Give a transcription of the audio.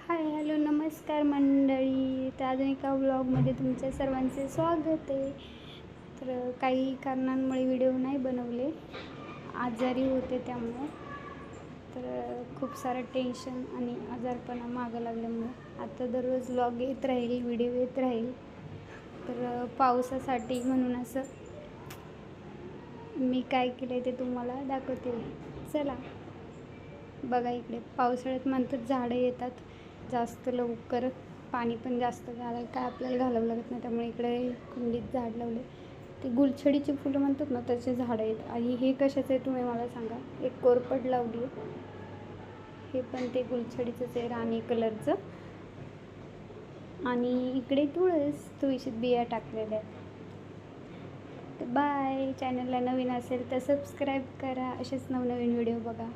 Hi hello नमस्कार मंडळी. तर अजून एका व्लॉगमध्ये तुमच्या सर्वांचे स्वागत आहे. तर काही कारणांमुळे व्हिडिओ नाही बनवले, आजारी होते त्यामुळे. तर खूप सारं टेन्शन आणि आजारपणा मागं लागल्यामुळे आता दररोज व्लॉग येत राहील, व्हिडिओ येत राहील. तर पावसासाठी म्हणून असं मी काय केलं आहे ते तुम्हाला दाखवते. चला बघा, इकडे पावसाळ्यात म्हणतात झाडं येतात जास्त लवकर, पाणी पण जास्त घालायला काय आपल्याला घालावं लागत नाही. त्यामुळे इकडे कुंडीत झाड लावले. ते गुलछडीची फुलं म्हणतात ना, त्याचे झाडं आहेत. आणि हे कशाचं आहे तुम्ही मला सांगा. एक कोरपड लावली आहे, हे पण ते गुलछडीचंच आहे, राणी कलरचं. आणि इकडे तुळशीत बिया टाकलेल्या आहेत. तर बाय. चॅनलला नवीन असेल तर सबस्क्राईब करा, असेच नवनवीन व्हिडिओ बघा.